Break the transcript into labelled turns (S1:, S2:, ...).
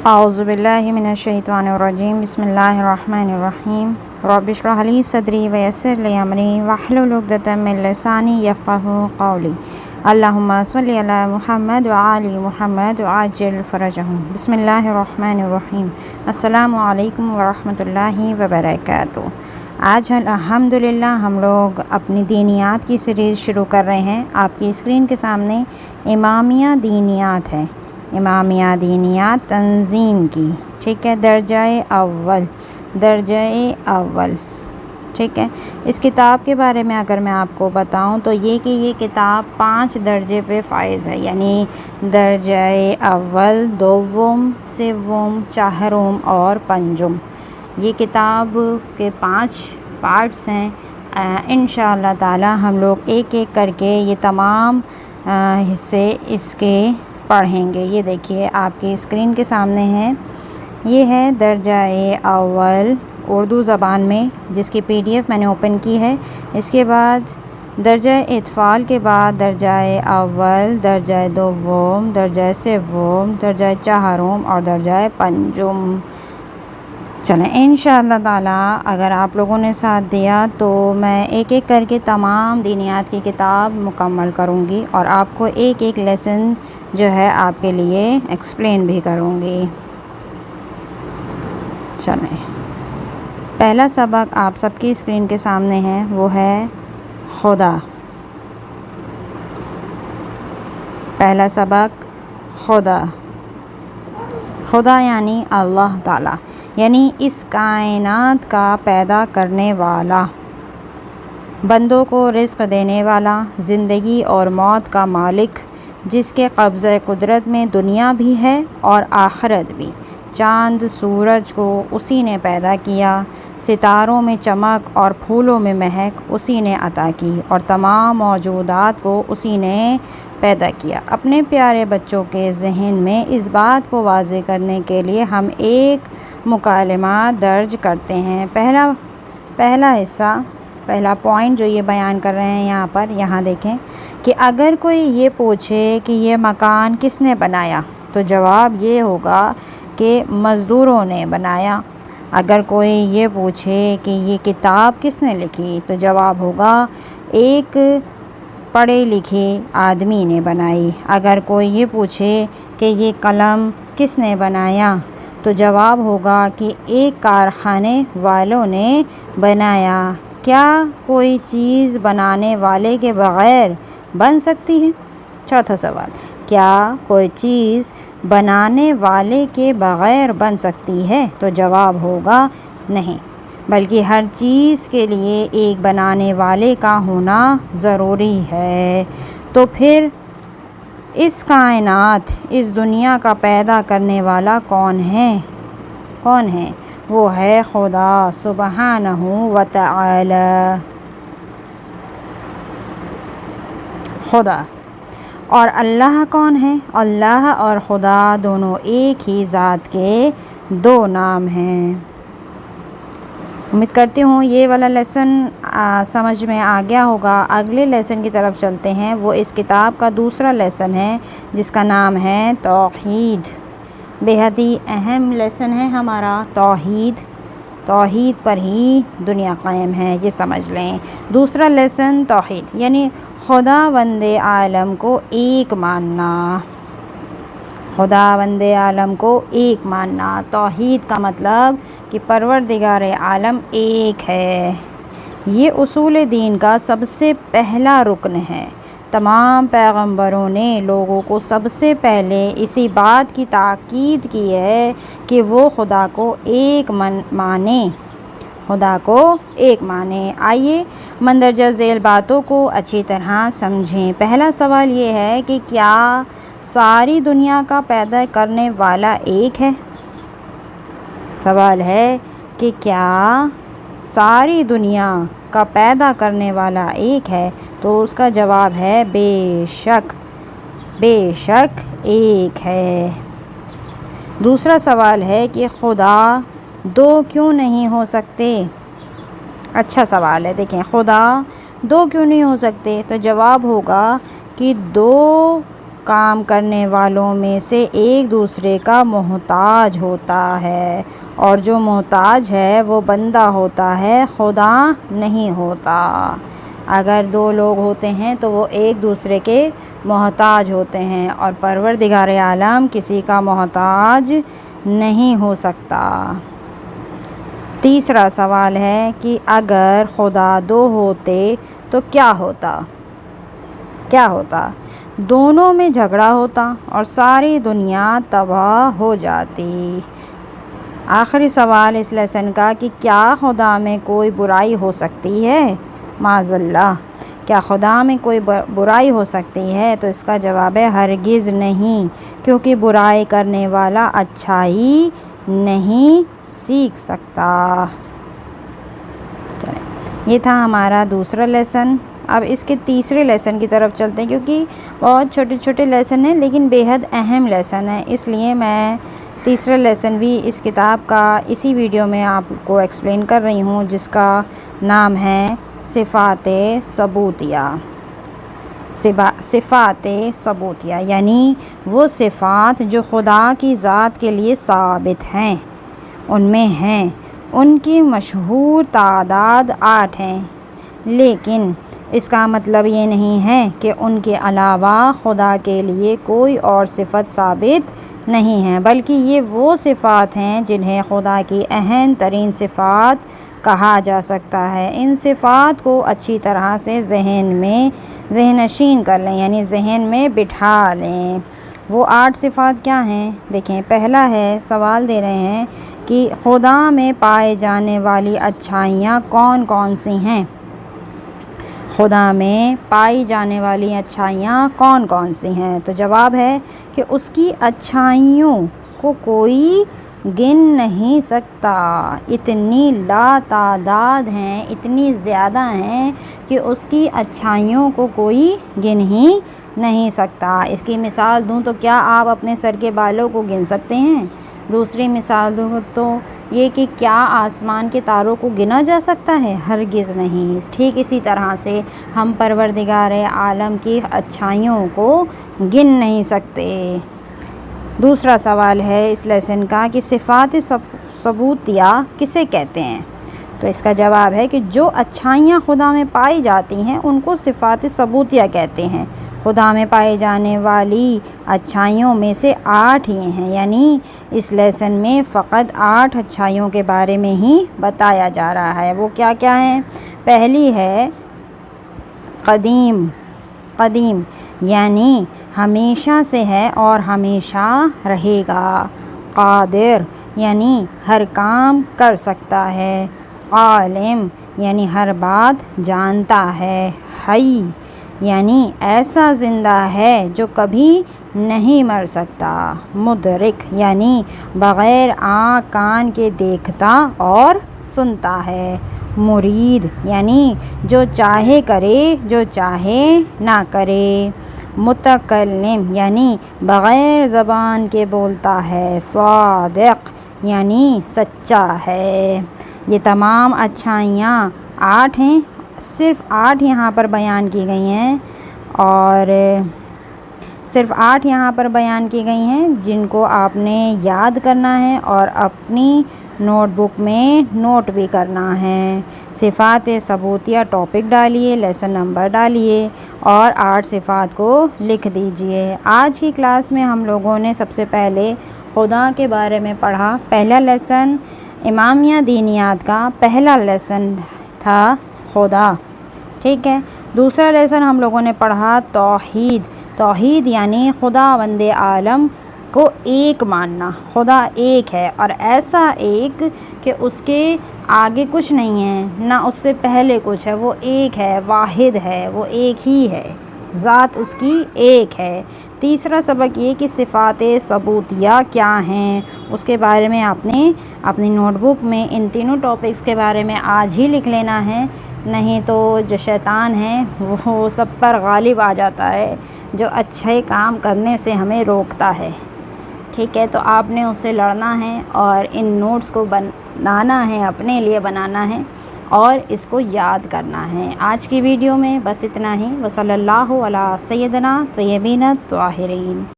S1: अऊज़ुबिल्लाहि मिनश्शैतानिर्रजीम बिस्मिल्लाहिर्रहमानिर्रहीम रब्बि इश्रह ली सदरी वयस्सिर ली अमरी वहलुल उक़दतम मिन लिसानी यफ़क़हू क़ौली अल्लाहुम्मा सल्लि अला मुहम्मद व आलि मुहम्मद व आजिल फ़रजहुम। बिस्मिल्लाहिर्रहमानिर्रहीम। अस्सलामु अलैकुम व रहमतुल्लाहि व बरकातुहू। आज अल्हम्दुलिल्लाह हम लोग अपनी दीनियात की सीरीज़ शुरू कर रहे हैं। आपकी स्क्रीन के सामने इमामिया दीनियात है, इमामिया दीनियात तंज़ीम की, ठीक है, दर्जाए अव्वल, ठीक है। इस किताब के बारे में अगर मैं आपको बताऊं तो ये किताब 5 दर्जे पे फ़ाइज़ है, यानी दर्जाए अव्वल, दोवम, सिवम, चाहरुम और पंजुम। ये किताब के 5 पार्ट्स हैं। इंशाअल्लाह ताला हम लोग एक एक करके ये तमाम हिस्से इसके पढ़ेंगे। ये देखिए आपकी स्क्रीन के सामने है, ये है दर्जाए अव्वल उर्दू ज़बान में, जिसकी PDF मैंने ओपन की है। इसके बाद दर्जा इत्फ़ाल के बाद दर्जाए अव्वल, दर्जाए दोवम, दर्जाए सिवम, दर्जाए चाहरुम और दर्जाए पंजुम। चलें, इंशाअल्लाह ताला अगर आप लोगों ने साथ दिया तो मैं एक एक करके तमाम दीनियात की किताब मुकम्मल करूँगी और आपको एक एक लेसन जो है आपके लिए एक्सप्लेन भी करूँगी। चलें, पहला सबक आप सबकी स्क्रीन के सामने है, वो है खुदा। पहला सबक खुदा। खुदा यानी अल्लाह ताला, यानी इस कायनात का पैदा करने वाला, बंदों को रिज़्क़ देने वाला, ज़िंदगी और मौत का मालिक, जिसके कब्ज़े कुदरत में दुनिया भी है और आखिरत भी। चाँद सूरज को उसी ने पैदा किया, सितारों में चमक और फूलों में महक उसी ने अता की और तमाम मौजूदात को उसी ने पैदा किया। अपने प्यारे बच्चों के ज़हन में इस बात को वाज़ेह करने के लिए हम एक मुकालमा दर्ज करते हैं। पहला हिस्सा, पहला पॉइंट जो ये बयान कर रहे हैं यहाँ पर, यहाँ देखें कि अगर कोई ये पूछे कि ये मकान किसने बनाया तो जवाब ये होगा कि मज़दूरों ने बनाया। अगर कोई ये पूछे कि ये किताब किसने लिखी तो जवाब होगा एक पढ़े लिखे आदमी ने बनाई। अगर कोई ये पूछे कि ये कलम किसने बनाया तो जवाब होगा कि एक कारखाने वालों ने बनाया। क्या कोई चीज़ बनाने वाले के बग़ैर बन सकती है? चौथा सवाल, क्या कोई चीज़ बनाने वाले के बग़ैर बन सकती है? तो जवाब होगा नहीं, बल्कि हर चीज़ के लिए एक बनाने वाले का होना ज़रूरी है। तो फिर इस कायनात, इस दुनिया का पैदा करने वाला कौन है? कौन है? वो है खुदा सुब्हानहू व तआला। खुदा और अल्लाह कौन है? अल्लाह और खुदा दोनों एक ही ज़ात के दो नाम हैं। उम्मीद करती हूँ ये वाला लेसन समझ में आ गया होगा। अगले लेसन की तरफ चलते हैं। वो इस किताब का दूसरा लेसन है, जिसका नाम है तौहीद। बेहद ही अहम लेसन है हमारा तौहीद। तौहीद पर ही दुनिया कायम है, ये समझ लें। दूसरा लेसन तौहीद, यानी खुदावंदे आलम को एक मानना। खुदावंदे आलम को एक मानना। तौहीद का मतलब कि परवरदिगार आलम एक है। ये उसूल दीन का सबसे पहला रुकन है। तमाम पैगंबरों ने लोगों को सबसे पहले इसी बात की ताकीद की है कि वो खुदा को एक माने, खुदा को एक माने। आइए मंदरजा झेल बातों को अच्छी तरह समझें। पहला सवाल ये है कि क्या सारी दुनिया का पैदा करने वाला एक है? सवाल है कि क्या सारी दुनिया का पैदा करने वाला एक है? तो उसका जवाब है बेशक, बेशक एक है। दूसरा सवाल है कि खुदा दो क्यों नहीं हो सकते? अच्छा सवाल है। देखें, खुदा दो क्यों नहीं हो सकते? तो जवाब होगा कि दो کام کرنے والوں میں سے ایک دوسرے کا محتاج ہوتا ہے، اور جو محتاج ہے وہ بندہ ہوتا ہے، خدا نہیں ہوتا۔ اگر دو لوگ ہوتے ہیں تو وہ ایک دوسرے کے محتاج ہوتے ہیں، اور پروردگار عالم کسی کا محتاج نہیں ہو سکتا۔ تیسرا سوال ہے کہ اگر خدا دو ہوتے تو کیا ہوتا؟ دونوں میں جھگڑا ہوتا اور ساری دنیا تباہ ہو جاتی۔ آخری سوال اس لیسن کا کہ کیا خدا میں کوئی برائی ہو سکتی ہے؟ معاذ اللہ، کیا خدا میں کوئی برائی ہو سکتی ہے؟ تو اس کا جواب ہے ہرگز نہیں، کیونکہ برائی کرنے والا اچھائی نہیں سیکھ سکتا۔ چلیں، یہ تھا ہمارا دوسرا لیسن۔ اب اس کے تیسرے لیسن کی طرف چلتے ہیں، کیونکہ بہت چھوٹے چھوٹے لیسن ہیں لیکن بے حد اہم لیسن ہے، اس لیے میں تیسرا لیسن بھی اس کتاب کا اسی ویڈیو میں آپ کو ایکسپلین کر رہی ہوں، جس کا نام ہے صفات ثبوتیہ۔ صفات ثبوتیہ یعنی وہ صفات جو خدا کی ذات کے لیے ثابت ہیں، ان میں ہیں، ان کی مشہور تعداد 8 ہیں، لیکن اس کا مطلب یہ نہیں ہے کہ ان کے علاوہ خدا کے لیے کوئی اور صفت ثابت نہیں ہے، بلکہ یہ وہ صفات ہیں جنہیں خدا کی اہم ترین صفات کہا جا سکتا ہے۔ ان صفات کو اچھی طرح سے ذہن نشین کر لیں، یعنی ذہن میں بٹھا لیں۔ وہ 8 صفات کیا ہیں؟ دیکھیں، پہلا ہے، سوال دے رہے ہیں کہ خدا میں پائے جانے والی اچھائیاں کون کون سی ہیں؟ خدا میں پائی جانے والی اچھائیاں کون کون سی ہیں؟ تو جواب ہے کہ اس کی اچھائیوں کو کوئی گن نہیں سکتا، اتنی لا تعداد ہیں، اتنی زیادہ ہیں کہ اس کی اچھائیوں کو کوئی گن ہی نہیں سکتا۔ اس کی مثال دوں تو کیا آپ اپنے سر کے بالوں کو گن سکتے ہیں؟ دوسری مثال دوں تو یہ کہ کیا آسمان کے تاروں کو گنا جا سکتا ہے؟ ہرگز نہیں۔ ٹھیک اسی طرح سے ہم پروردگار عالم کی اچھائیوں کو گن نہیں سکتے۔ دوسرا سوال ہے اس لیسن کا کہ صفات ثبوتیہ کسے کہتے ہیں؟ تو اس کا جواب ہے کہ جو اچھائیاں خدا میں پائی جاتی ہیں ان کو صفات ثبوتیہ کہتے ہیں۔ خدا میں پائی جانے والی اچھائیوں میں سے 8 ہی ہیں، یعنی اس لیسن میں فقط 8 اچھائیوں کے بارے میں ہی بتایا جا رہا ہے۔ وہ کیا کیا ہیں؟ پہلی ہے قدیم یعنی ہمیشہ سے ہے اور ہمیشہ رہے گا۔ قادر یعنی ہر کام کر سکتا ہے۔ عالم یعنی ہر بات جانتا ہے۔ حی یعنی ایسا زندہ ہے جو کبھی نہیں مر سکتا۔ مدرک یعنی بغیر آنکھ کان کے دیکھتا اور سنتا ہے۔ مرید یعنی جو چاہے کرے، جو چاہے نہ کرے۔ متکلم یعنی بغیر زبان کے بولتا ہے۔ صادق یعنی سچا ہے۔ یہ تمام اچھائیاں 8 ہیں، صرف 8 یہاں پر بیان کی گئی ہیں، اور صرف 8 یہاں پر بیان کی گئی ہیں جن کو آپ نے یاد کرنا ہے اور اپنی نوٹ بک میں نوٹ بھی کرنا ہے۔ صفات ثبوتیہ ٹاپک ڈالیے، لیسن نمبر ڈالیے اور 8 صفات کو لکھ دیجئے۔ آج کی کلاس میں ہم لوگوں نے سب سے پہلے خدا کے بارے میں پڑھا۔ پہلا لیسن امامیہ دینیات کا پہلا لیسن تھا خدا، ٹھیک ہے۔ دوسرا لیسن ہم لوگوں نے پڑھا توحید یعنی خداوند عالم کو ایک ماننا۔ خدا ایک ہے اور ایسا ایک کہ اس کے آگے کچھ نہیں ہے، نہ اس سے پہلے کچھ ہے، وہ ایک ہے، واحد ہے، وہ ایک ہی ہے، ذات اس کی ایک ہے۔ تیسرا سبق یہ کہ صفات ثبوتیہ کیا ہیں، اس کے بارے میں آپ نے اپنی نوٹ بک میں ان تینوں ٹاپکس کے بارے میں آج ہی لکھ لینا ہے، نہیں تو جو شیطان ہے وہ سب پر غالب آ جاتا ہے، جو اچھے کام کرنے سے ہمیں روکتا ہے، ٹھیک ہے۔ تو آپ نے اس سے لڑنا ہے اور ان نوٹس کو بنانا ہے، اپنے لیے بنانا ہے اور اس کو یاد کرنا ہے۔ آج کی ویڈیو میں بس اتنا ہی۔ وصلی اللہ علی سیدنا طیبین الطاہرین۔